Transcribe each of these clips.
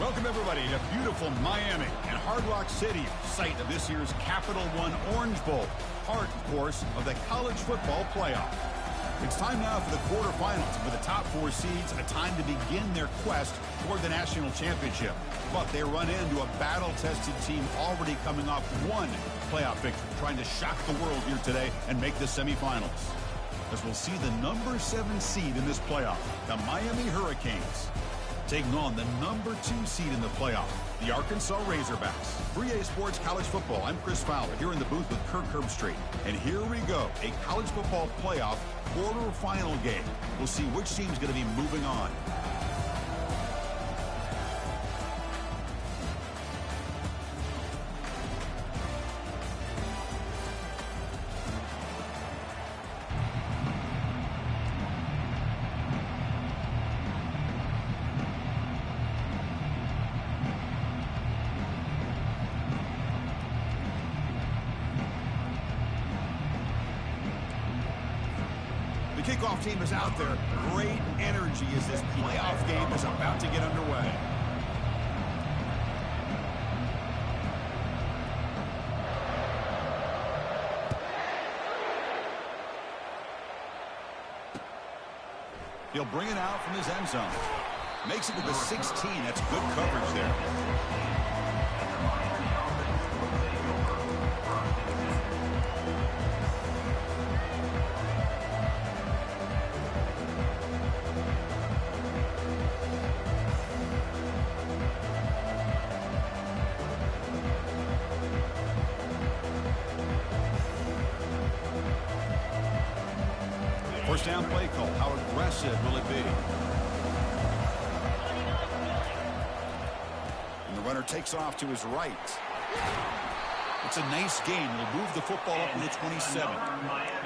Welcome, everybody, to beautiful Miami and Hard Rock Stadium, site of this year's Capital One Orange Bowl, part, of course, of the college football playoff. It's time now for the quarterfinals, with the top 4 seeds, a time to begin their quest toward the national championship. But they run into a battle-tested team already coming off one playoff victory, trying to shock the world here today and make the semifinals. As we'll see the number 7 seed in this playoff, the Miami Hurricanes, taking on the number 2 seed in the playoff, the Arkansas Razorbacks. 3A Sports College Football, I'm Chris Fowler, here in the booth with Kirk Herbstreit. And here we go, a college football playoff quarterfinal game. We'll see which team's going to be moving on. Kickoff team is out there. Great energy as this playoff game is about to get underway. He'll bring it out from his end zone. Makes it to the 16. That's good coverage there. First down play call. How aggressive will it be? And the runner takes off to his right. It's a nice gain. He'll move the football up to the 27.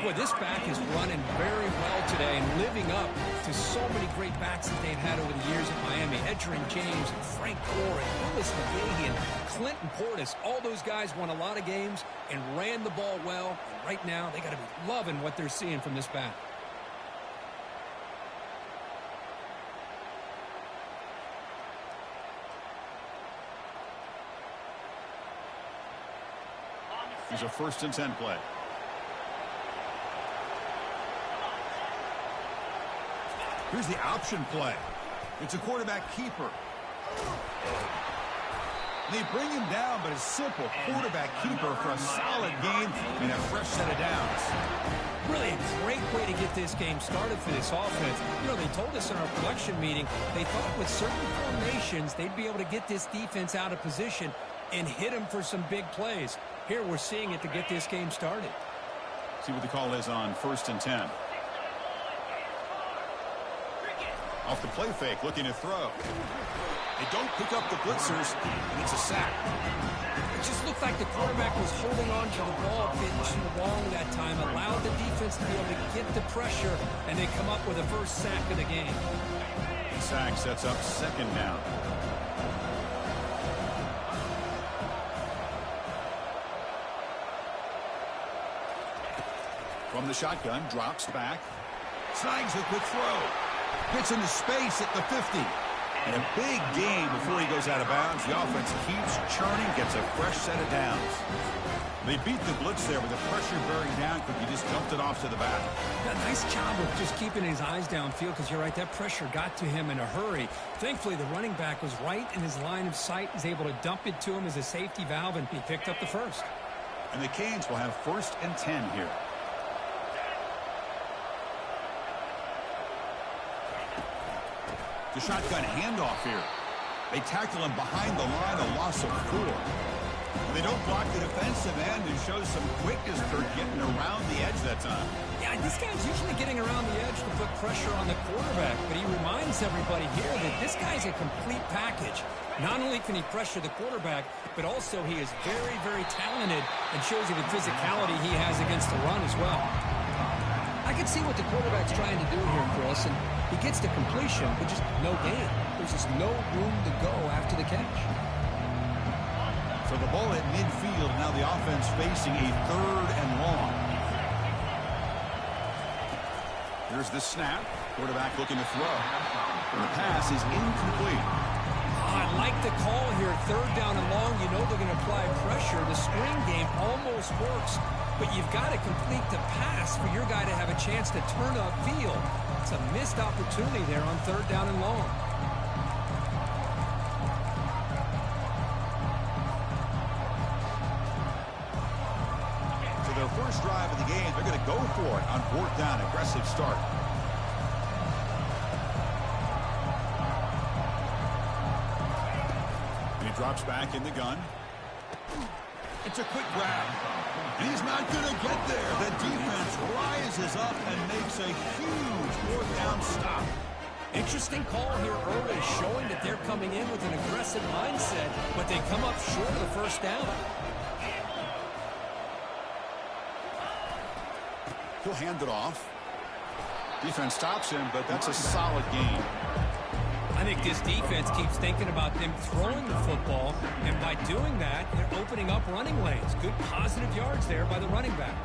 Boy, this back is running very well today and living up to so many great backs that they've had over the years at Miami. Edgerrin James and Frank Gore and Willis McGahee and Clinton Portis. All those guys won a lot of games and ran the ball well. And right now, they got to be loving what they're seeing from this back. Here's a 1st and 10 play. Here's the option play. It's a quarterback keeper. They bring him down, but a simple quarterback keeper for a solid game and a fresh set of downs. Really a great way to get this game started for this offense. You know, they told us in our production meeting, they thought with certain formations, they'd be able to get this defense out of position and hit them for some big plays. Here we're seeing it to get this game started. See what the call is on 1st and 10. Off the play fake, looking to throw. They don't pick up the blitzers, and it's a sack. It just looked like the quarterback was holding on to the ball, getting too long that time, allowed the defense to be able to get the pressure, and they come up with the first sack of the game. The sack sets up 2nd down. From the shotgun, drops back. Snags a quick throw. Gets into space at the 50. And a big gain before he goes out of bounds. The offense keeps churning, gets a fresh set of downs. They beat the blitz there with the pressure bearing down because he just jumped it off to the back. Yeah, nice job of just keeping his eyes downfield because you're right, that pressure got to him in a hurry. Thankfully, the running back was right in his line of sight. He's able to dump it to him as a safety valve, and he picked up the first. And the Canes will have 1st and 10 here. The shotgun handoff here. They tackle him behind the line, a loss of 4. They don't block the defensive end and show some quickness for getting around the edge that time. Yeah, this guy's usually getting around the edge to put pressure on the quarterback, but he reminds everybody here that this guy's a complete package. Not only can he pressure the quarterback, but also he is very, very talented and shows you the physicality he has against the run as well. I can see what the quarterback's trying to do here, Chris, and he gets the completion, but just no gain. There's just no room to go after the catch. So the ball at midfield, now the offense facing a 3rd and long. Here's the snap. Quarterback looking to throw. And the pass is incomplete. I like the call here. Third down and long. You know they're going to apply pressure. The screen game almost works, but you've got to complete the pass for your guy to have a chance to turn upfield. It's a missed opportunity there on third down and long. So their first drive of the game, they're going to go for it on fourth down. Aggressive start. Drops back in the gun. It's a quick grab. He's not going to get there. The defense rises up and makes a huge fourth down stop. Interesting call here early, showing that they're coming in with an aggressive mindset, but they come up short of the first down. He'll hand it off. Defense stops him, but that's a solid gain. I think this defense keeps thinking about them throwing the football, and by doing that, they're opening up running lanes. Good positive yards there by the running back.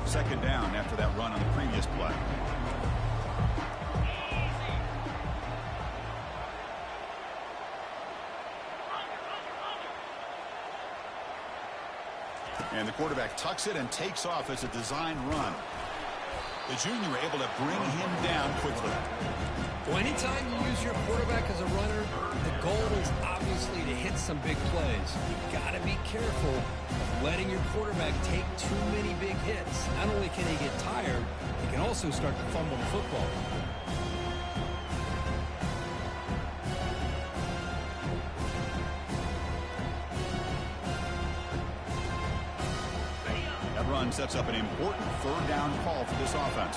Second down after that run on the previous play. And the quarterback tucks it and takes off as a design run. The junior able to bring him down quickly. Well, anytime you use your quarterback as a runner, the goal is obviously to hit some big plays. You've got to be careful of letting your quarterback take too many big hits. Not only can he get tired, he can also start to fumble the football. Run sets up an important third down call for this offense.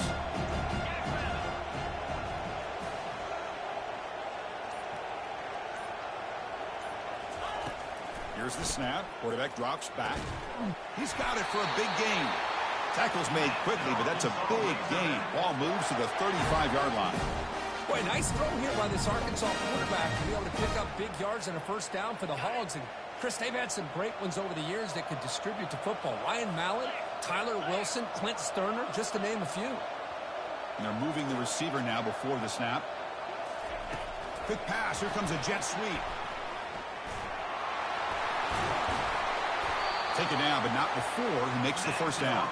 Here's the snap. Quarterback drops back. He's got it for a big gain. Tackle's made quickly, but that's a big gain. Ball moves to the 35-yard line. Boy, nice throw here by this Arkansas quarterback to be able to pick up big yards and a first down for the Hogs. And Chris, they've had some great ones over the years that could distribute the football. Ryan Mallett, Tyler Wilson, Clint Sterner, just to name a few. And they're moving the receiver now before the snap. Quick pass. Here comes a jet sweep. Take it down, but not before he makes the first down.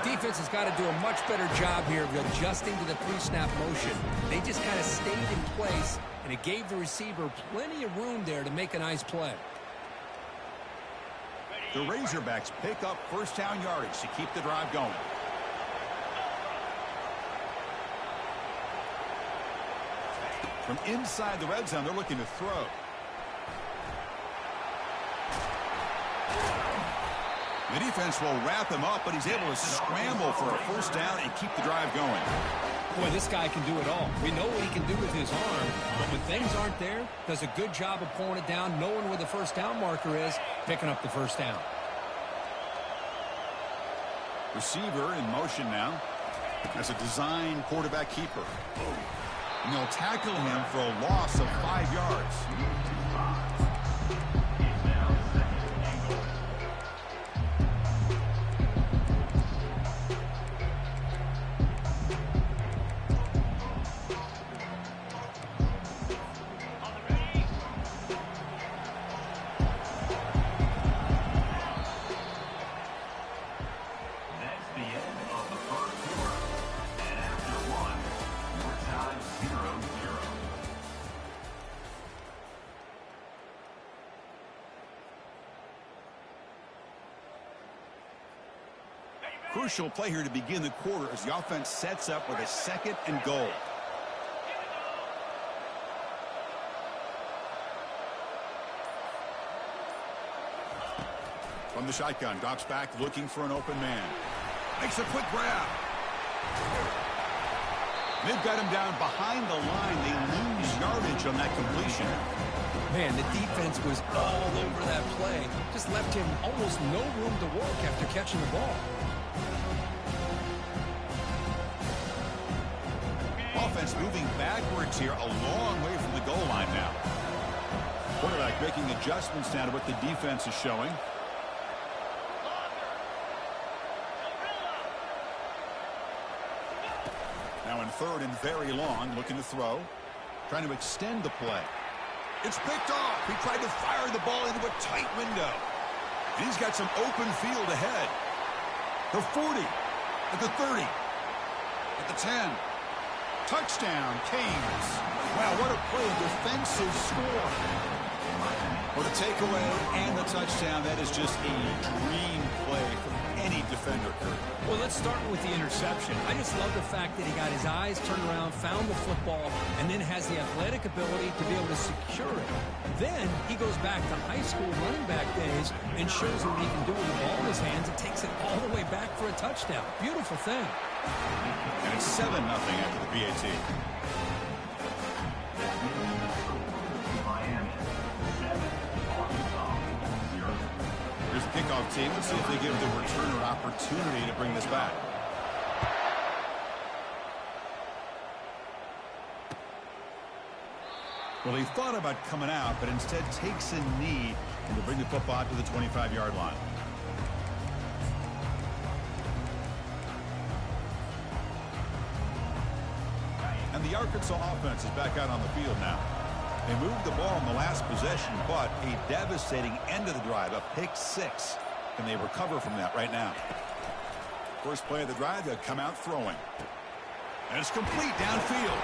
The defense has got to do a much better job here of adjusting to the pre-snap motion. They just kind of stayed in place, and it gave the receiver plenty of room there to make a nice play. The Razorbacks pick up first down yardage to keep the drive going. From inside the red zone, they're looking to throw. The defense will wrap him up, but he's able to scramble for a first down and keep the drive going. Boy, this guy can do it all. We know what he can do with his arm, but when things aren't there, does a good job of pulling it down, knowing where the first down marker is, picking up the first down. Receiver in motion now as a design quarterback keeper. And they'll tackle him for a loss of 5 yards. Crucial play here to begin the quarter as the offense sets up with a 2nd and goal. From the shotgun, drops back looking for an open man. Makes a quick grab. They've got him down behind the line. They lose yardage on that completion. Man, the defense was all over that play. Just left him almost no room to work after catching the ball. Offense moving backwards here, a long way from the goal line now. Quarterback making adjustments now to what the defense is showing. third and very long, looking to throw. Trying to extend the play. It's picked off. He tried to fire the ball into a tight window. And he's got some open field ahead. The 40, at the 30, at the 10. Touchdown, Canes. Wow, what a play, a defensive score. For the takeaway and the touchdown, that is just a dream play for any defender, Kurt. Well, let's start with the interception. I just love the fact that he got his eyes turned around, found the football, and then has the athletic ability to be able to secure it. Then he goes back to high school running back days and shows what he can do with the ball in his hands and takes it all the way back for a touchdown. Beautiful thing. And it's 7-0 after the PAT. Here's the kickoff team. Let's see if they give the returner opportunity to bring this back. Well, he thought about coming out, but instead takes a knee and to bring the football to the 25-yard line. And the Arkansas offense is back out on the field now. They moved the ball in the last possession, but a devastating end of the drive, a pick 6. And they recover from that right now. First play of the drive, they'll come out throwing. And it's complete downfield.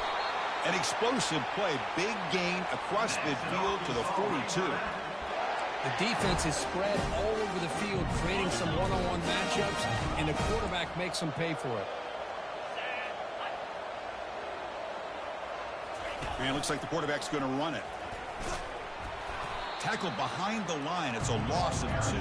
An explosive play, big gain across midfield to the 42. The defense is spread all over the field, creating some one-on-one matchups, and the quarterback makes them pay for it. And it looks like the quarterback's going to run it. Tackle behind the line. It's a loss of 2.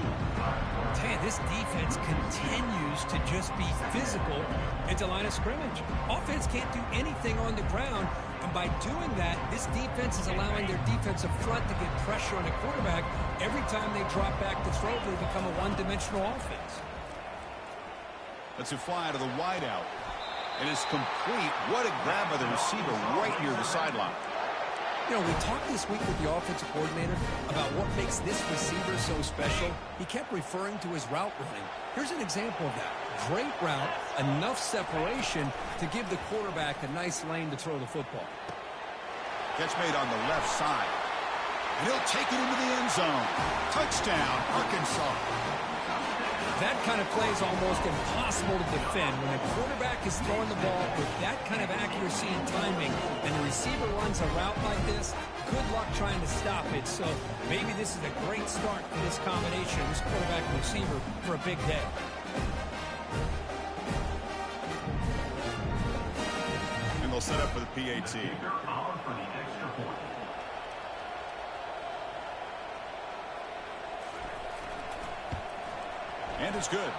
Man, this defense continues to just be physical at the line of scrimmage. Offense can't do anything on the ground, and by doing that, this defense is allowing their defensive front to get pressure on the quarterback. Every time they drop back to throw, they become a one-dimensional offense. That's a fly to the wideout. It is complete. What a grab by the receiver right near the sideline. You know, we talked this week with the offensive coordinator about what makes this receiver so special. He kept referring to his route running. Here's an example of that. Great route, enough separation to give the quarterback a nice lane to throw the football. Catch made on the left side. And he'll take it into the end zone. Touchdown, Arkansas. That kind of play is almost impossible to defend. When a quarterback is throwing the ball with that kind of accuracy and timing, and the receiver runs a route like this, good luck trying to stop it. So maybe this is a great start for this combination, this quarterback and receiver, for a big day. And they'll set up for the PAT. And it's good.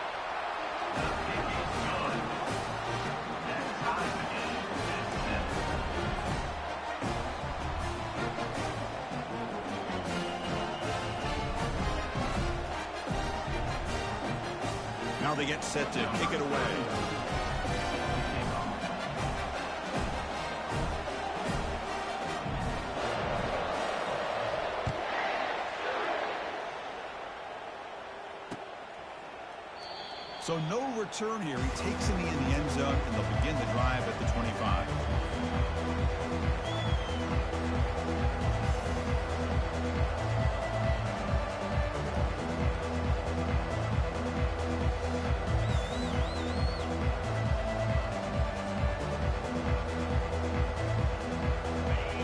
Now they get set to kick it away. So no return here. He takes a knee in the end zone, and they'll begin the drive at the 25.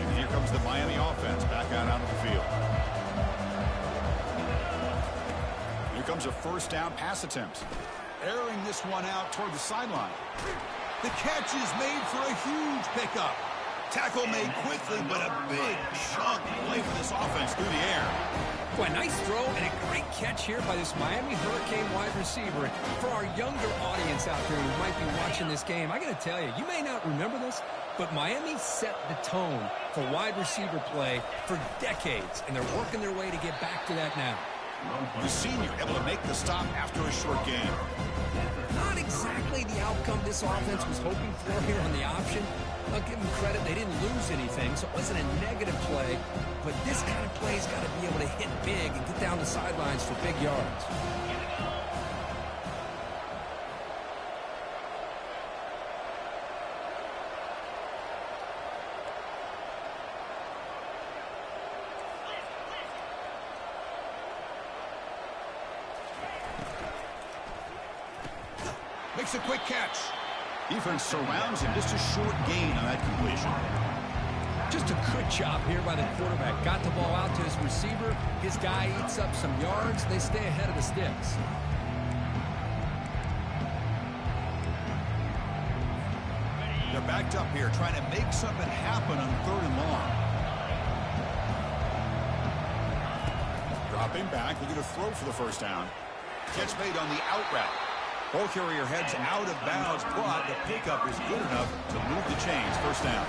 And here comes the Miami offense back out onto the field. Here comes a first down pass attempt. Airing this one out toward the sideline. The catch is made for a huge pickup. Tackle made quickly, but a big chunk play for this offense through the air. Boy, nice throw and a great catch here by this Miami Hurricane wide receiver. For our younger audience out there who might be watching this game, I got to tell you, you may not remember this, but Miami set the tone for wide receiver play for decades, and they're working their way to get back to that now. The senior able to make the stop after a short game. Not exactly the outcome this offense was hoping for here on the option. I'll give them credit, they didn't lose anything, so it wasn't a negative play. But this kind of play's got to be able to hit big and get down the sidelines for big yards. Makes a quick catch. Defense surrounds him. Just a short gain on that completion. Just a good job here by the quarterback. Got the ball out to his receiver. His guy eats up some yards. They stay ahead of the sticks. They're backed up here, trying to make something happen on 3rd and long. Dropping back, looking to throw for the first down. Catch made on the out route. Ball carrier heads out of bounds, but the pickup is good enough to move the chains. First down.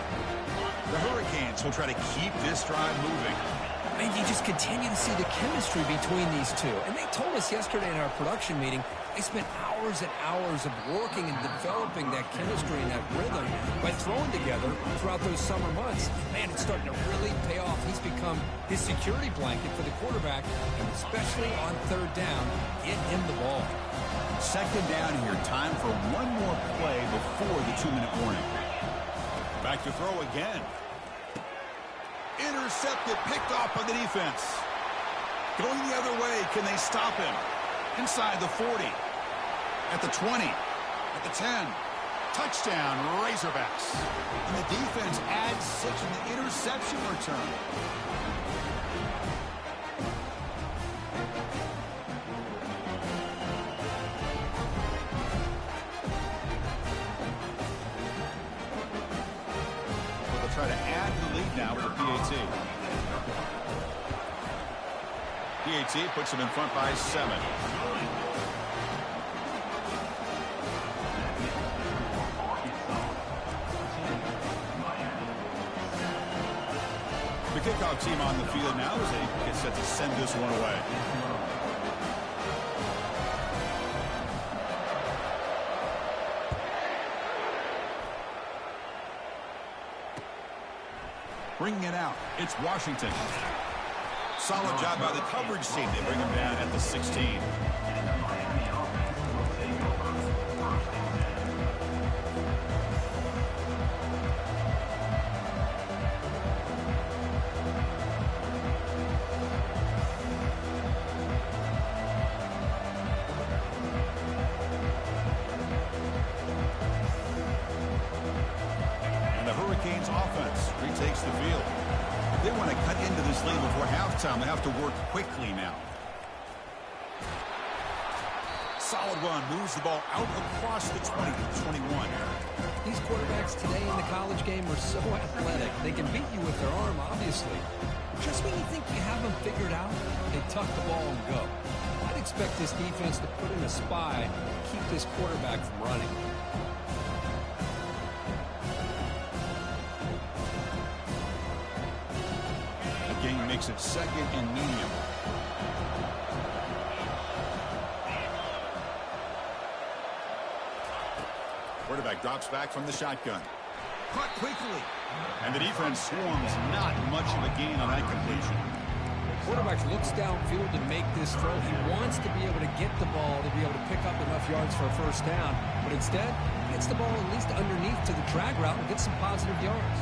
The Hurricanes will try to keep this drive moving. And you just continue to see the chemistry between these two. And they told us yesterday in our production meeting, they spent hours and hours of working and developing that chemistry and that rhythm by throwing together throughout those summer months. Man, it's starting to really pay off. He's become his security blanket for the quarterback, and especially on 3rd down, get him the ball. 2nd down here. Time for one more play before the 2-minute warning. Back to throw again. Intercepted, picked off by the defense. Going the other way, can they stop him? Inside the 40. At the 20. At the 10. Touchdown, Razorbacks. And the defense adds 6 in the interception return. Try to add to the lead now with the PAT. PAT puts them in front by 7. The kickoff team on the field now as they get set to send this one away. Bringing it out, it's Washington. Solid job by the coverage team. They bring him down at the 16. And the Hurricanes offense retakes the field. If they want to cut into this lead before halftime, they have to work quickly now. Solid run, moves the ball out across the 20 to the 21. These quarterbacks today in the college game are so athletic. They can beat you with their arm, obviously. Just when you think you have them figured out, they tuck the ball and go. I'd expect this defense to put in a spy and keep this quarterback from running. Game makes it 2nd and medium. Quarterback drops back from the shotgun. Caught quickly. And the defense swarms. Not much of a gain on that completion. Quarterback looks downfield to make this throw. He wants to be able to get the ball to be able to pick up enough yards for a first down. But instead, he gets the ball at least underneath to the drag route and gets some positive yards.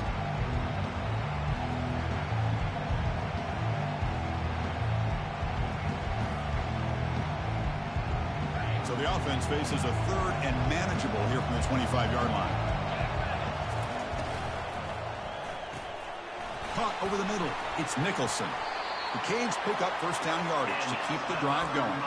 So the offense faces a 3rd and manageable here from the 25-yard line. Caught over the middle. It's Nicholson. The Canes pick up first down yardage to keep the drive going.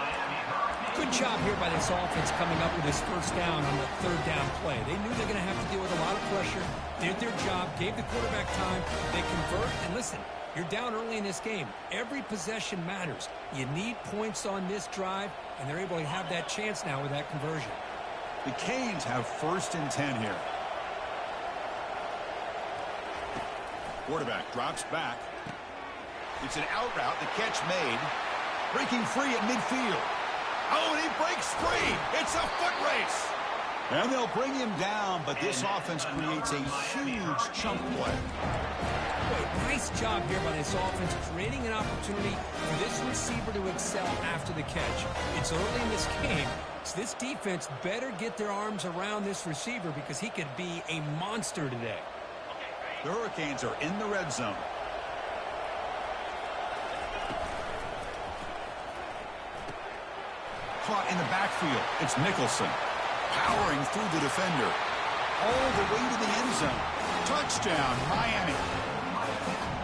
Good job here by this offense coming up with this first down on the 3rd down play. They knew they're going to have to deal with a lot of pressure, did their job, gave the quarterback time. They convert, and listen, you're down early in this game. Every possession matters. You need points on this drive, and they're able to have that chance now with that conversion. The Canes have 1st and 10 here. Quarterback drops back. It's an out route. The catch made. Breaking free at midfield. Oh, and he breaks free. It's a foot race. And they'll bring him down, but this offense creates a huge chunk play. Nice job here by this offense, creating an opportunity for this receiver to excel after the catch. It's early in this game, so this defense better get their arms around this receiver because he could be a monster today. The Hurricanes are in the red zone. Caught in the backfield. It's Nicholson. Powering through the defender. All the way to the end zone. Touchdown, Miami.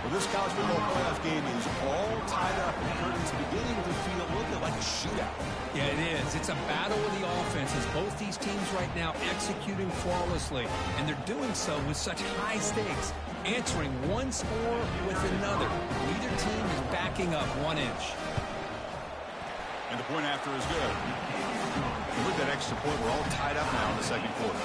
Well, this college football playoff game is all tied up. It's beginning to feel a little bit like a shootout. Yeah, it is. It's a battle of the offenses. Both these teams right now executing flawlessly, and they're doing so with such high stakes, answering one score with another. Neither team is backing up 1 inch. And the point after is good. And with that extra point, we're all tied up now in the second quarter.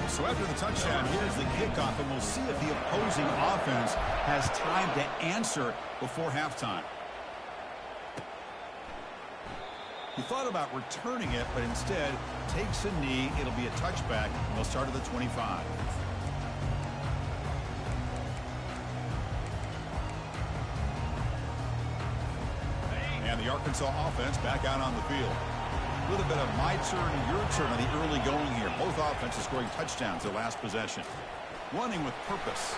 So after the touchdown, here's the kickoff, and we'll see if the opposing offense has time to answer before halftime. He thought about returning it, but instead takes a knee. It'll be a touchback, and they'll start at the 25. And the Arkansas offense back out on the field. A little bit of my turn, your turn on the early going here. Both offenses scoring touchdowns their last possession. Running with purpose.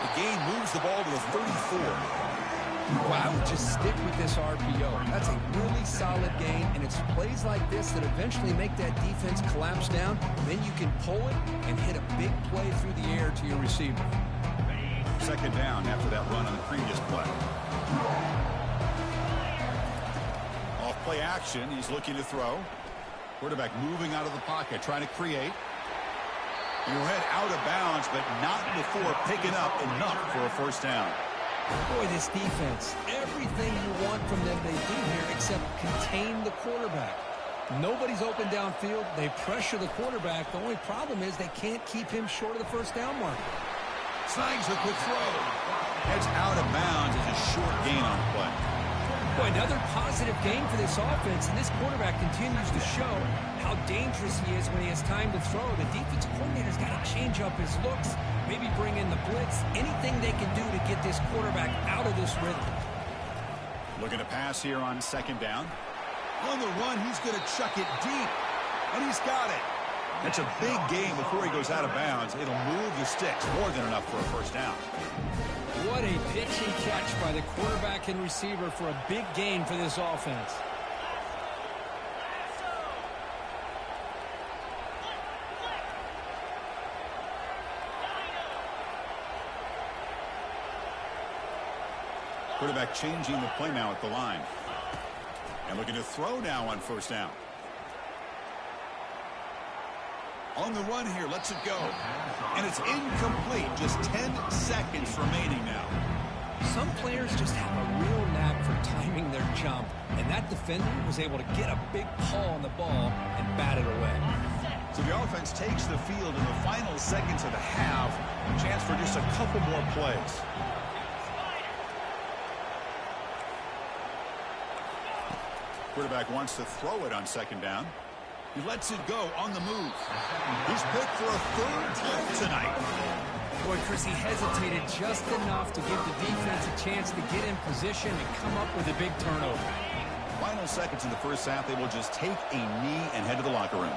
The gain moves the ball to the 34. Well, I would just stick with this RPO. That's a really solid gain, and it's plays like this that eventually make that defense collapse down. Then you can pull it and hit a big play through the air to your receiver. Second down after that run on the previous play. Off play action, he's looking to throw. Quarterback moving out of the pocket, trying to create. He'll head out of bounds, but not before picking up enough for a first down. Boy, this defense, everything you want from them they do here except contain the quarterback. Nobody's open downfield. They pressure the quarterback. The only problem is they can't keep him short of the first down mark. Snags the quick throw. Heads out of bounds as a short gain on the play. Boy, another positive gain for this offense, and this quarterback continues to show how dangerous he is when he has time to throw. The defensive coordinator's got to change up his looks, maybe bring in the blitz, anything they can do to get this quarterback out of this rhythm. Looking to pass here on second down. On the run, he's going to chuck it deep, and he's got it. That's a big gain before he goes out of bounds. It'll move the sticks, more than enough for a first down. What a pitch and catch by the quarterback and receiver for a big gain for this offense. Quarterback changing the play now at the line. And looking to throw now on first down. On the run here, lets it go. And it's incomplete. Just 10 seconds remaining now. Some players just have a real knack for timing their jump. And that defender was able to get a big paw on the ball and bat it away. So the offense takes the field in the final seconds of the half. A chance for just a couple more plays. Quarterback wants to throw it on second down. He lets it go on the move. He's picked for a third time tonight. Boy, Chris, he hesitated just enough to give the defense a chance to get in position and come up with a big turnover. Final seconds in the first half, they will just take a knee and head to the locker room.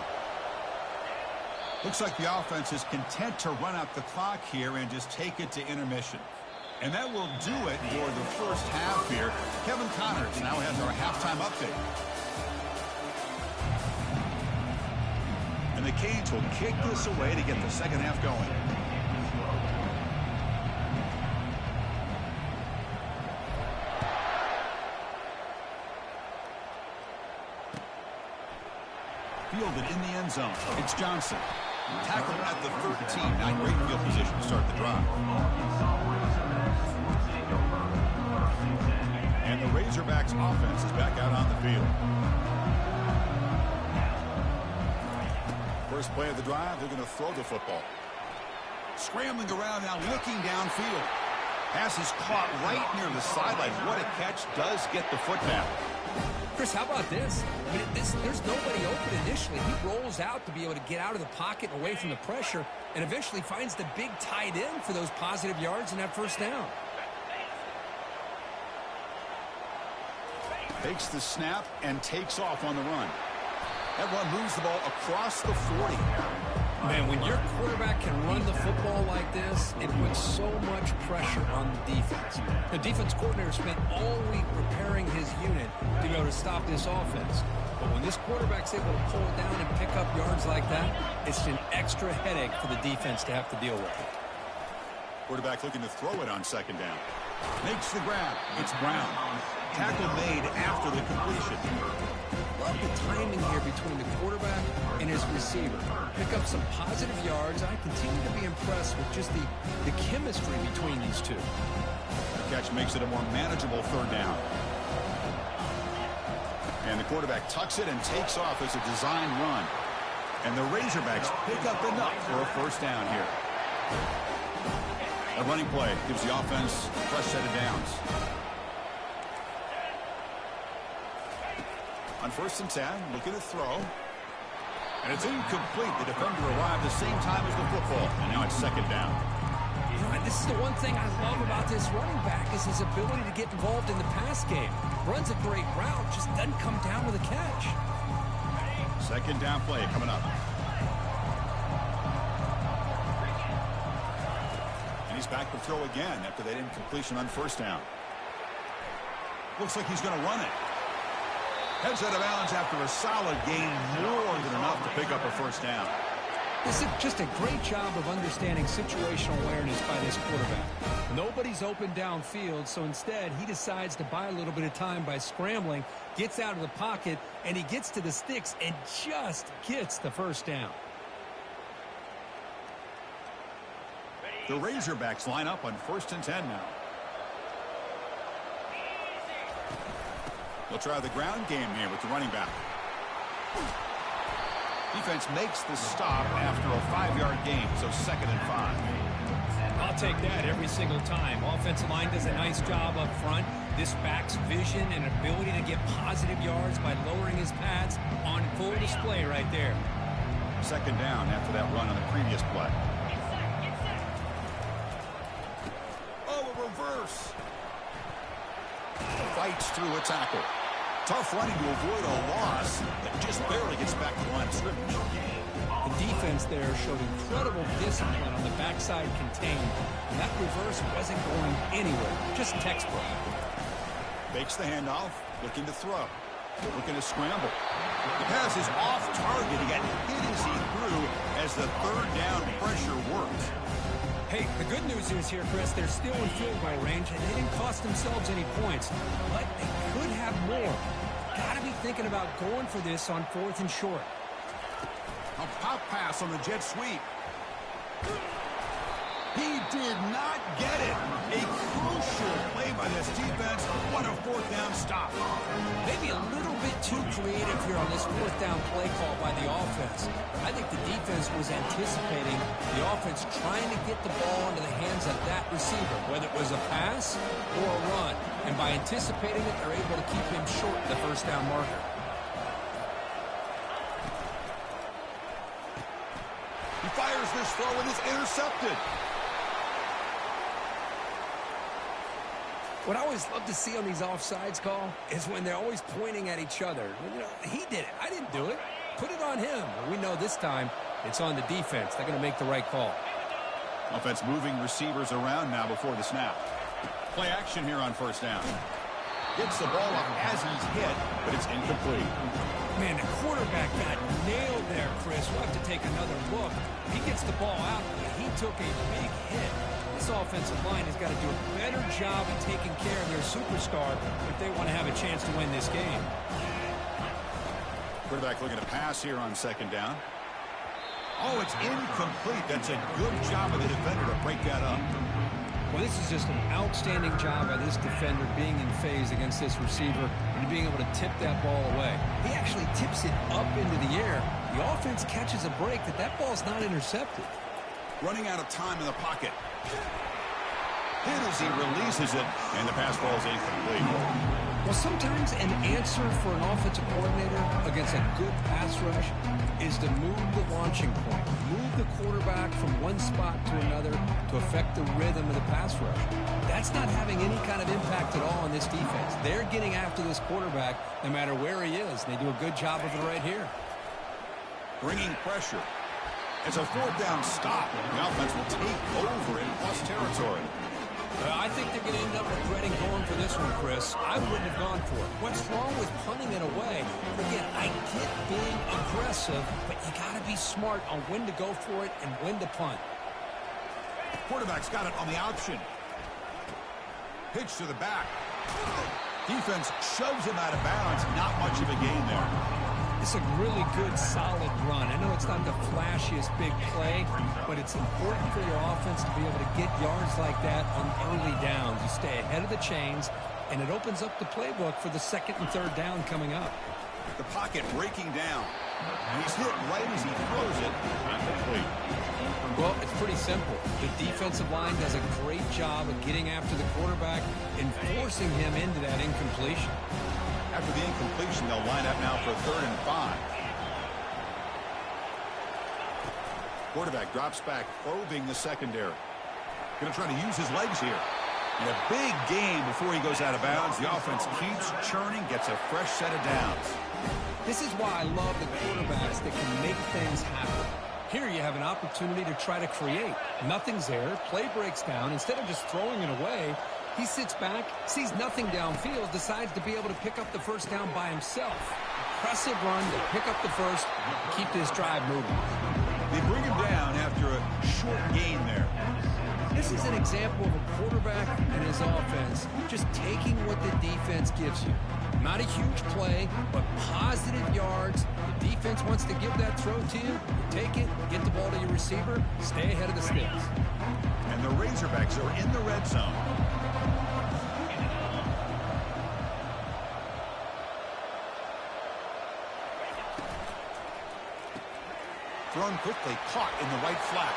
Looks like the offense is content to run out the clock here and just take it to intermission. And that will do it for the first half here. Kevin Connors now has our halftime update. And the Canes will kick this away to get the second half going. Fielded in the end zone. It's Johnson. Tackled at the 13. Now great field position to start the drive. And the Razorbacks offense is back out on the field. First play of the drive, they're going to throw the football. Scrambling around now, looking downfield. Pass is caught right near the sideline. What a catch. Does get the foot down. Chris, how about this? I mean, there's nobody open initially. He rolls out to be able to get out of the pocket and away from the pressure, and eventually finds the big tight end for those positive yards in that first down. Takes the snap and takes off on the run. That run moves the ball across the 40. Man, when your quarterback can run the football like this, it puts so much pressure on the defense. The defense coordinator spent all week preparing his unit to be able to stop this offense. But when this quarterback's able to pull it down and pick up yards like that, it's an extra headache for the defense to have to deal with. Quarterback looking to throw it on second down. Makes the grab. It's Brown. Tackle made after the completion. Love the timing here between the quarterback and his receiver. Pick up some positive yards. I continue to be impressed with just the chemistry between these two. The catch makes it a more manageable third down. And the quarterback tucks it and takes off as a design run. And the Razorbacks pick up enough for a first down here. A running play gives the offense a fresh set of downs. On 1st and 10, looking to throw. And it's incomplete. The defender arrived the same time as the football. And now it's second down. You know, and this is the one thing I love about this running back is his ability to get involved in the pass game. Runs a great route, just doesn't come down with a catch. Second down play coming up. And he's back to throw again after that incompletion on 1st down. Looks like he's going to run it. Heads out of bounds after a solid gain, more than enough to pick up a first down. This is just a great job of understanding situational awareness by this quarterback. Nobody's open downfield, so instead he decides to buy a little bit of time by scrambling, gets out of the pocket, and he gets to the sticks and just gets the first down. The Razorbacks line up on 1st and 10 now. They'll try the ground game here with the running back. Defense makes the stop after a 5-yard gain, so 2nd and 5. I'll take that every single time. Offensive line does a nice job up front. This back's vision and ability to get positive yards by lowering his pads on full display right there. 2nd down after that run on the previous play. Oh, a reverse. Fights through a tackle. Tough running to avoid a loss that just barely gets back to the line of scrimmage. The defense there showed incredible discipline on the backside contained, and that reverse wasn't going anywhere, just textbook. Fakes the handoff, looking to throw, looking to scramble. The pass is off target. He got hit as he threw as the 3rd down pressure worked. Hey, the good news is here, Chris, they're still in field goal range, and they didn't cost themselves any points, but they could have more. Gotta be thinking about going for this on 4th and short. A pop pass on the jet sweep. He did not get it. A crucial play by this defense. What a 4th down stop. Maybe a little bit too creative here on this 4th down play call by the offense. I think the defense was anticipating the offense trying to get the ball into the hands of that receiver, whether it was a pass or a run. And by anticipating it, they're able to keep him short of the 1st down marker. He fires this throw and is intercepted. What I always love to see on these offsides call is when they're always pointing at each other. You know, he did it. I didn't do it. Put it on him. But we know this time it's on the defense. They're going to make the right call. Offense moving receivers around now before the snap. Play action here on 1st down. Gets the ball up as he's hit, but it's incomplete. Man, the quarterback got nailed there, Chris. We'll have to take another look. He gets the ball out, but he took a big hit. This offensive line has got to do a better job of taking care of their superstar if they want to have a chance to win this game. Quarterback looking to pass here on 2nd down. Oh, it's incomplete. That's a good job of the defender to break that up. Well, this is just an outstanding job by this defender being in phase against this receiver and being able to tip that ball away. He actually tips it up into the air. The offense catches a break that ball's not intercepted. Running out of time in the pocket. Hit as he releases it, and the pass ball's incomplete. Well, sometimes an answer for an offensive coordinator against a good pass rush is to move the launching point, move the quarterback from one spot to another to affect the rhythm of the pass rush. That's not having any kind of impact at all on this defense. They're getting after this quarterback no matter where he is, and they do a good job of it right here. Bringing pressure. It's a 4th down stop. The offense will take over in plus territory. I think they're going to end up regretting going for this one, Chris. I wouldn't have gone for it. What's wrong with punting it away? Again, I get being aggressive, but you got to be smart on when to go for it and when to punt. Quarterback's got it on the option. Pitch to the back. Defense shoves him out of bounds. Not much of a gain there. It's a really good, solid run. I know it's not the flashiest big play, but it's important for your offense to be able to get yards like that on early downs. You stay ahead of the chains, and it opens up the playbook for the second and third down coming up. The pocket breaking down. And he's hit right as he throws it. Not complete. Well, it's pretty simple. The defensive line does a great job of getting after the quarterback and forcing him into that incompletion. After the incompletion, they'll line up now for 3rd and 5. Quarterback drops back, probing the secondary. Going to try to use his legs here. And a big gain before he goes out of bounds. The offense keeps churning, gets a fresh set of downs. This is why I love the quarterbacks that can make things happen. Here you have an opportunity to try to create. Nothing's there. Play breaks down. Instead of just throwing it away, he sits back, sees nothing downfield, decides to be able to pick up the first down by himself. Impressive run to pick up the first, keep this drive moving. They bring him down after a short gain there. This is an example of a quarterback and his offense just taking what the defense gives you. Not a huge play, but positive yards. The defense wants to give that throw to you. You take it, get the ball to your receiver, stay ahead of the sticks. And the Razorbacks are in the red zone. Thrown quickly, caught in the right flat.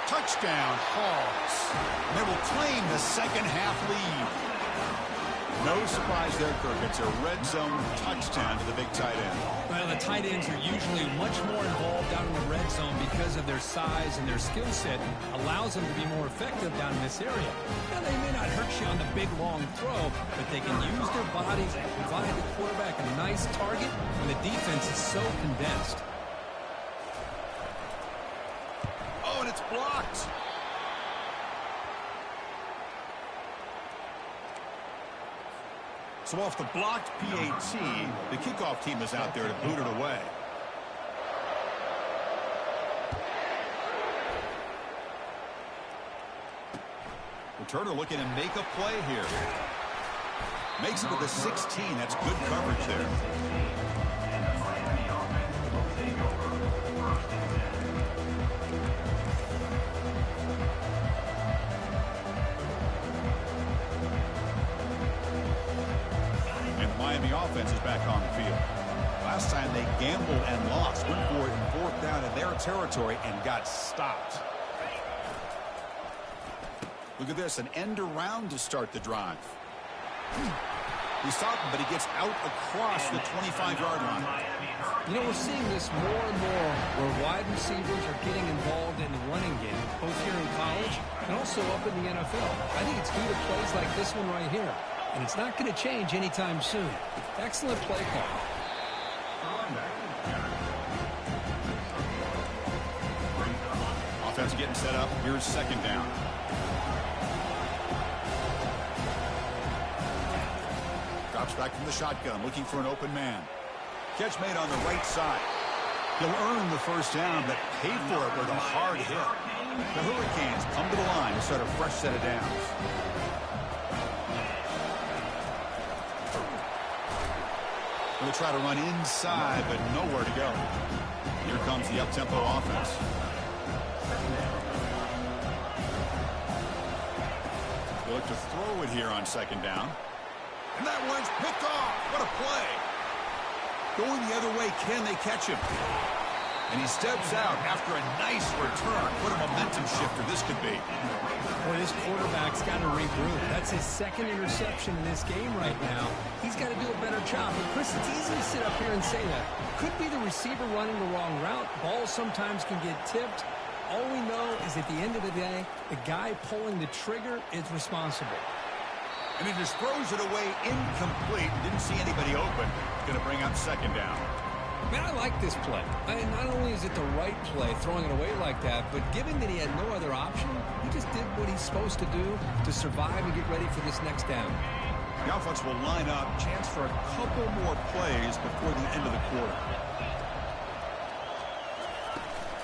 Touchdown, Hawks. And they will claim the second half lead. No surprise there, Kirk. It's a red zone touchdown to the big tight end. Well, the tight ends are usually much more involved down in the red zone because of their size and their skill set allows them to be more effective down in this area. Now, they may not hurt you on the big, long throw, but they can use their bodies and provide the quarterback a nice target when the defense is so condensed. Oh, and it's blocked. So off the blocked PAT, the kickoff team is out there to boot it away. Returner looking to make a play here. Makes it to the 16. That's good coverage there. Miami offense is back on the field. Last time they gambled and lost. Went for it in 4th down in their territory and got stopped. Look at this, an end around to start the drive. He stopped him, but he gets out across the 25-yard line. You know, we're seeing this more and more where wide receivers are getting involved in the running game, both here in college and also up in the NFL. I think it's due to plays like this one right here. And it's not going to change anytime soon. Excellent play call. Offense getting set up. Here's 2nd down. Drops back from the shotgun, looking for an open man. Catch made on the right side. He'll earn the first down, but pay for it with a hard hit. The Hurricanes come to the line to start a fresh set of downs. We'll try to run inside, but nowhere to go. Here comes the up-tempo offense. They look to throw it here on 2nd down. And that one's picked off. What a play. Going the other way, can they catch him? And he steps out after a nice return. What a momentum shifter this could be. Boy, this quarterback's got to regroup. That's his 2nd interception in this game right now. He's got to do a better job. But Chris, it's easy to sit up here and say that. Could be the receiver running the wrong route. Balls sometimes can get tipped. All we know is at the end of the day, the guy pulling the trigger is responsible. And he just throws it away incomplete. Didn't see anybody open. Going to bring up 2nd down. Man, I like this play. Not only is it the right play, throwing it away like that, but given that he had no other option, he just did what he's supposed to do to survive and get ready for this next down. The offense will line up. Chance for a couple more plays before the end of the quarter.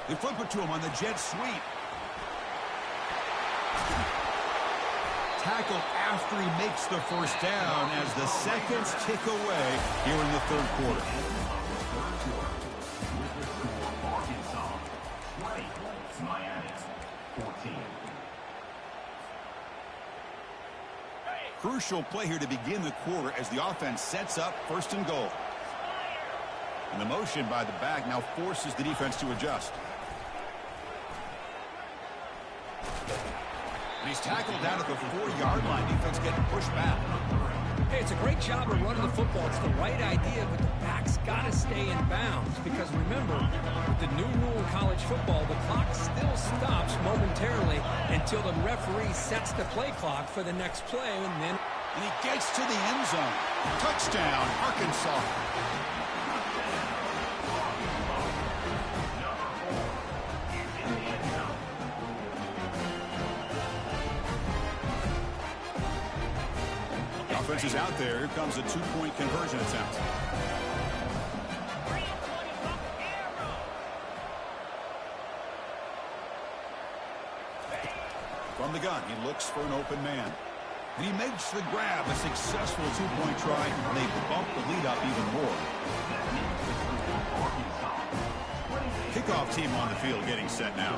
They flip it to him on the jet sweep. Tackle after he makes the first down as the seconds tick away here in the third quarter. Crucial play here to begin the quarter as the offense sets up first and goal. And the motion by the back now forces the defense to adjust. And he's tackled down at the 4-yard line. Defense getting pushed back. Hey, it's a great job of running the football. It's the right idea, but the back's got to stay in bounds. Because remember, with the new rule in college football, the clock still stops momentarily until the referee sets the play clock for the next play. And he gets to the end zone. Touchdown, Arkansas. Offense is out there. Here comes a 2-point conversion attempt. From the gun, he looks for an open man. And he makes the grab. A successful 2-point try. And they bump the lead up even more. Kickoff team on the field getting set now.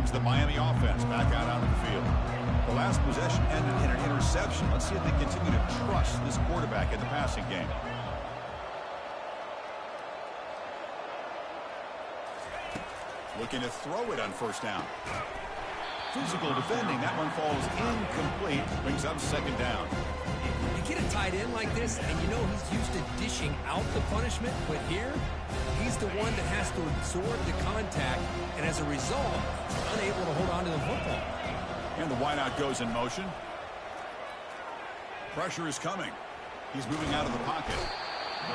The Miami offense back out onto the field. The last possession ended in an interception. Let's see if they continue to trust this quarterback in the passing game. Looking to throw it on first down. Physical defending. That one falls incomplete. Brings up second down. You get a tight end like this, and you know he's used to dishing out the punishment, but here, he's the one that has to absorb the contact, and as a result, he's unable to hold on to the football. And the wideout goes in motion. Pressure is coming. He's moving out of the pocket.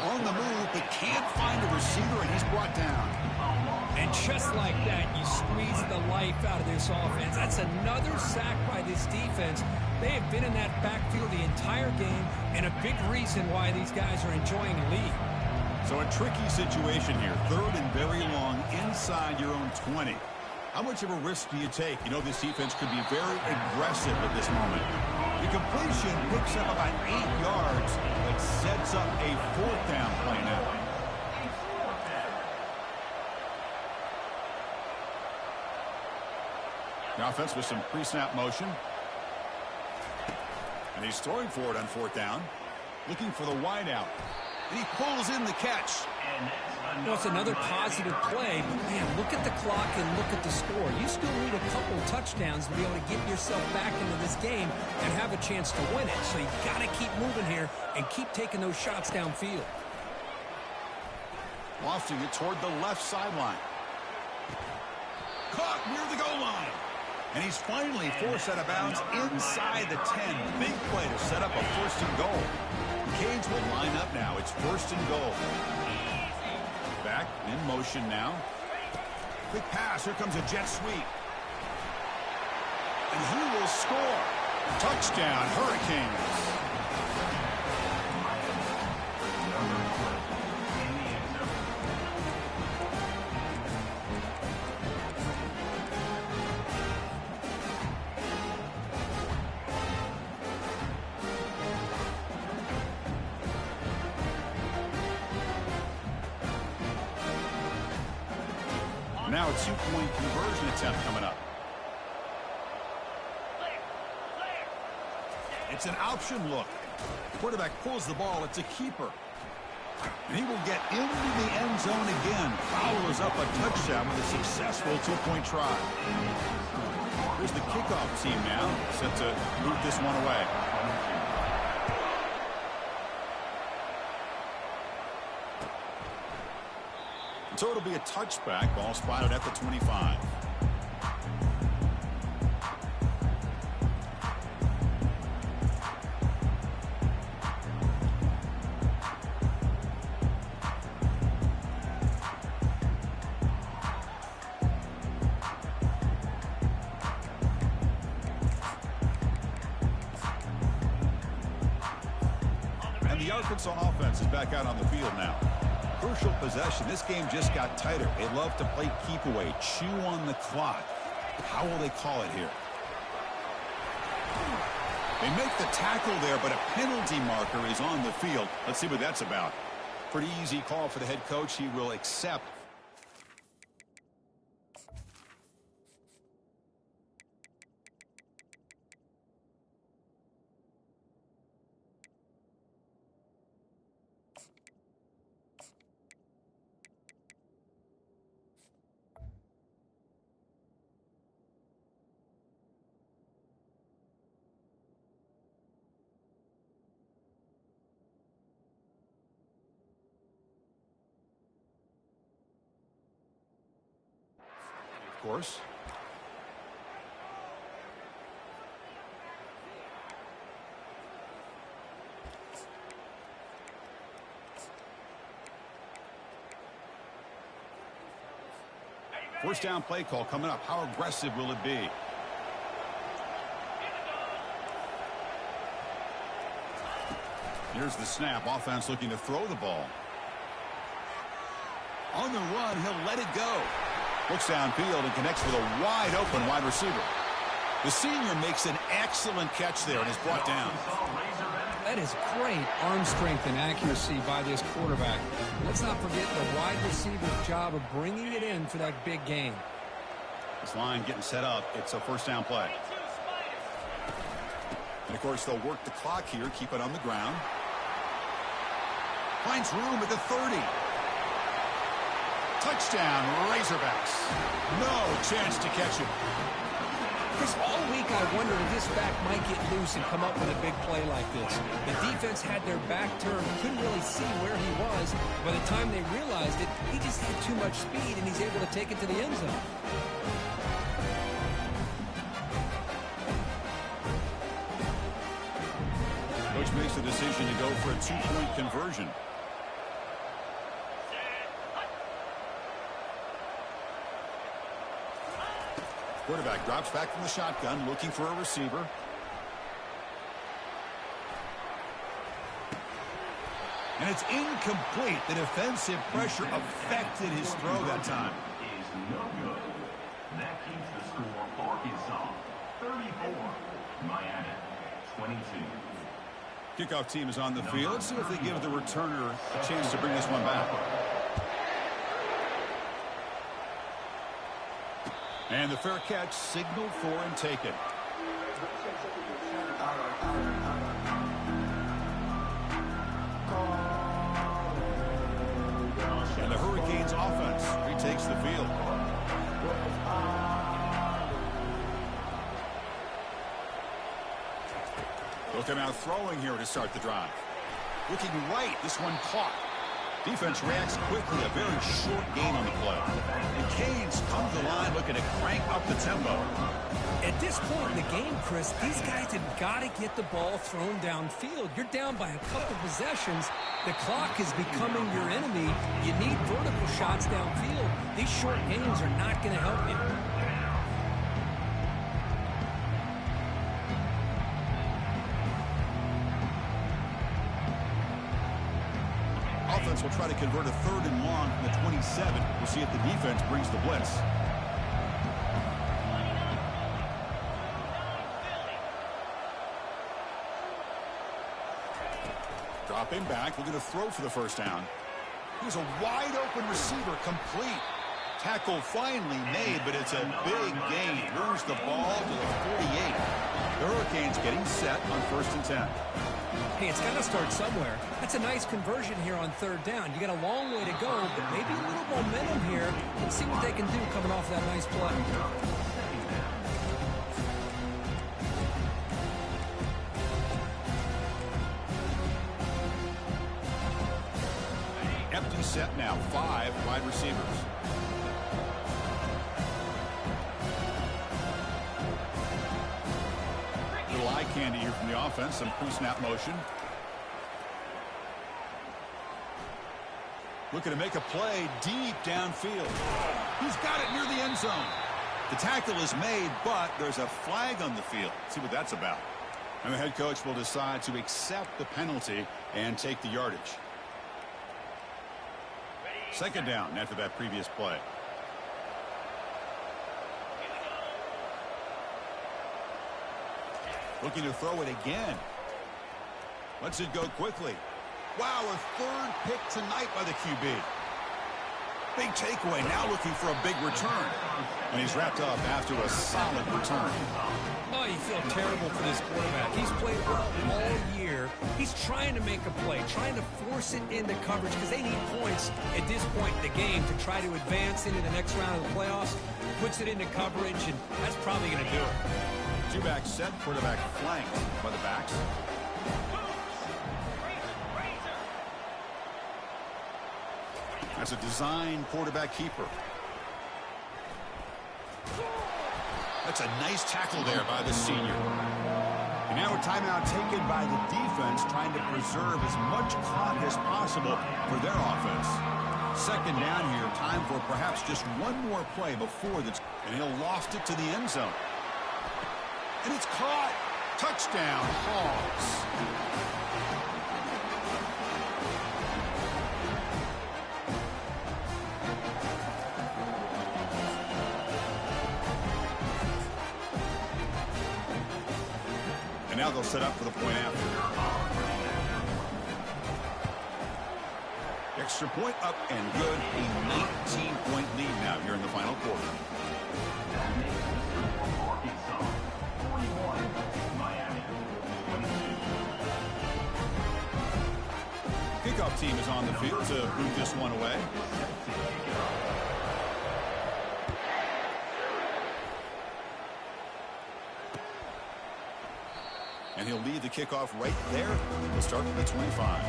On the move, but can't find a receiver, and he's brought down. And just like that, you squeeze the life out of this offense. That's another sack by this defense. They have been in that backfield the entire game, and a big reason why these guys are enjoying the lead. So a tricky situation here. Third and very long inside your own 20. How much of a risk do you take? You know this defense could be very aggressive at this moment. The completion picks up about 8 yards, but sets up a fourth down play now. The offense with some pre-snap motion. And he's throwing for it on fourth down. Looking for the wideout. And he pulls in the catch. Well, it's another positive play, but man, look at the clock and look at the score. You still need a couple touchdowns to be able to get yourself back into this game and have a chance to win it. So you've got to keep moving here and keep taking those shots downfield. Lofting it toward the left sideline. Caught near the goal line. And he's finally forced out of bounds inside the 10. Big play to set up a first and goal. Canes will line up now. It's first and goal. Back in motion now. Quick pass. Here comes a jet sweep. And he will score. Touchdown, Hurricanes. Now a two-point conversion attempt coming up. It's an option look. Quarterback pulls the ball. It's a keeper. And he will get into the end zone again. Follows up a touchdown with a successful two-point try. Here's the kickoff team now, set to move this one away. So it'll be a touchback. Ball spotted at the 25. And the Arkansas offense is back out on the field now. Crucial possession. This game just got tighter. They love to play keep away, chew on the clock. How will they call it here? They make the tackle there, but a penalty marker is on the field. Let's see what that's about. Pretty easy call for the head coach. He will accept. Of course. First down play call coming up. How aggressive will it be? Here's the snap. Offense looking to throw the ball. On the run, he'll let it go. Looks downfield and connects with a wide-open wide receiver. The senior makes an excellent catch there and is brought down. That is great arm strength and accuracy by this quarterback. Let's not forget the wide receiver's job of bringing it in for that big gain. This line getting set up. It's a first down play. And, of course, they'll work the clock here, keep it on the ground. Finds room at the 30. Touchdown, Razorbacks. No chance to catch him. Chris, all week I wondered if this back might get loose and come up with a big play like this. The defense had their back turned, couldn't really see where he was. By the time they realized it, he just had too much speed, and he's able to take it to the end zone. Coach makes the decision to go for a two-point conversion. Quarterback drops back from the shotgun, looking for a receiver. And it's incomplete. The defensive pressure affected his throw that time. Is no good. That keeps the score Arkansas 34, Miami 22. Kickoff team is on the field. Let's see if they give the returner a chance to bring this one back. And the fair catch signaled for and taken. And the Hurricanes offense retakes the field. Looking out throwing here to start the drive. Looking right, this one caught. Defense reacts quickly, a very short gain on the play. The Canes come to the line looking to crank up the tempo. At this point in the game, Chris, these guys have got to get the ball thrown downfield. You're down by a couple possessions. The clock is becoming your enemy. You need vertical shots downfield. These short gains are not going to help you. Offense will try to convert a 3rd and long from the 27. We'll see if the defense brings the blitz. Dropping back, looking to throw for the first down. Here's a wide open receiver, complete. Tackle finally made, but it's a big gain. Moves the ball to the 48. The Hurricanes getting set on 1st and 10. Hey, it's got to start somewhere. That's a nice conversion here on 3rd down. You got a long way to go, but maybe a little momentum here. Let's see what they can do coming off that nice play. Empty set now. 5 wide receivers. Little eye candy here from the offense. Some pre-snap motion. Looking to make a play deep downfield. He's got it near the end zone. The tackle is made, but there's a flag on the field. See what that's about. And the head coach will decide to accept the penalty and take the yardage. Second down after that previous play. Looking to throw it again. Lets it go quickly. Wow, a third pick tonight by the QB. Big takeaway, now looking for a big return. And he's wrapped up after a solid return. Oh, you feel terrible for this quarterback. He's played well all year. He's trying to make a play, trying to force it into coverage because they need points at this point in the game to try to advance into the next round of the playoffs. Puts it into coverage, and that's probably going to do it. Two-back set, quarterback flanked by the backs. That's a design quarterback keeper. That's a nice tackle there by the senior. And now a timeout taken by the defense, trying to preserve as much clock as possible for their offense. Second down here, time for perhaps just one more play before the... And he'll loft it to the end zone. And it's caught. Touchdown, Hogs. And now they'll set up for the point after. Extra point up and good. A 19-point lead now here in the final quarter. Kickoff team is on the field to boot this one away. And he'll lead the kickoff right there. We'll start with the 25.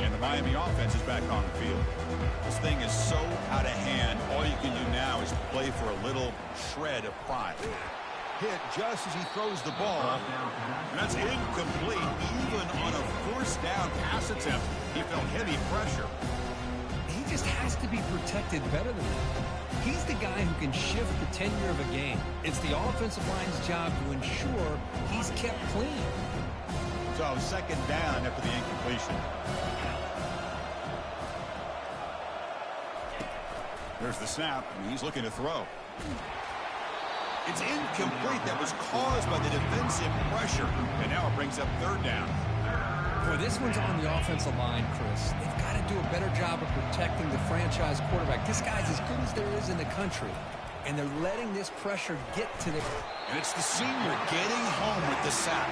And the Miami offense is back on the field. This thing is so out of hand. All you can do now is play for a little shred of pride. Hit just as he throws the ball. And that's incomplete. Even on a first down pass attempt, he felt heavy pressure. He just has to be protected better than that. He's the guy who can shift the tenure of a game. It's the offensive line's job to ensure he's kept clean. So second down after the incompletion. There's the snap, and he's looking to throw. It's incomplete. That was caused by the defensive pressure. And now it brings up third down. Boy, this one's on the offensive line, Chris. They've got to do a better job of protecting the franchise quarterback. This guy's as good as there is in the country. And they're letting this pressure get to the... And it's the senior getting home with the sack.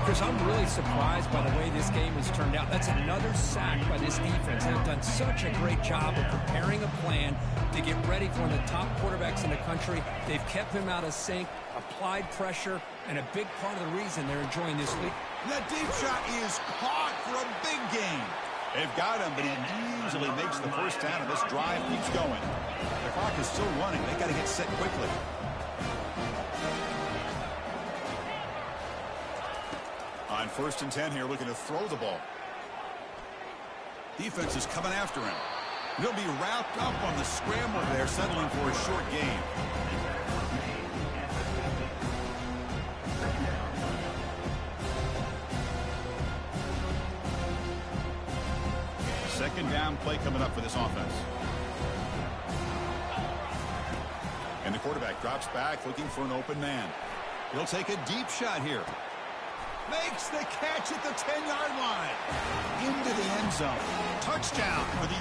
Chris, I'm really surprised by the way this game has turned out. That's another sack by this defense. They've done such a great job of preparing a plan to get ready for one of the top quarterbacks in the country. They've kept him out of sync, applied pressure, and a big part of the reason they're enjoying this league. That deep shot is caught for a big gain. They've got him, but he easily makes the first down, and this drive keeps going. The clock is still running. They got to get set quickly. On 1st and 10 here, looking to throw the ball. Defense is coming after him. He'll be wrapped up on the scramble there, settling for a short gain. Second down play coming up for this offense. And the quarterback drops back, looking for an open man. He'll take a deep shot here. Makes the catch at the 10-yard line. Into the end zone. Touchdown for the U.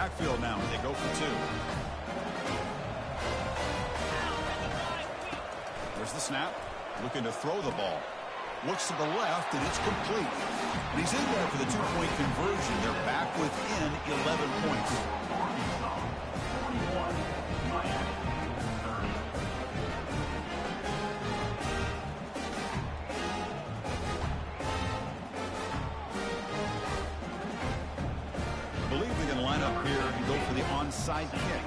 backfield now. They go for 2. There's the snap. Looking to throw the ball. Looks to the left, and it's complete. And he's in there for the 2-point conversion. They're back within 11 points. I believe they're going to line up here and go for the onside kick.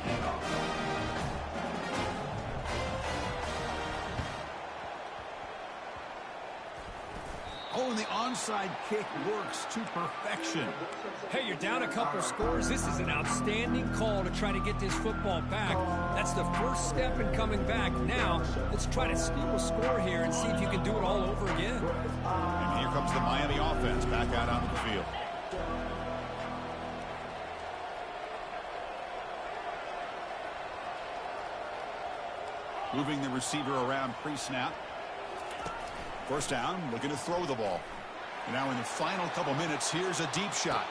Oh, and the onside kick works to perfection. Hey, you're down a couple scores. This is an outstanding call to try to get this football back. That's the first step in coming back. Now, let's try to steal a score here and see if you can do it all over again. And here comes the Miami offense back out onto the field. Moving the receiver around pre-snap. First down, looking to throw the ball. And now in the final couple minutes, here's a deep shot.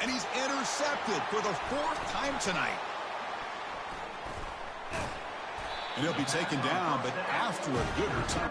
And he's intercepted for the 4th time tonight. And he'll be taken down, but after a good return.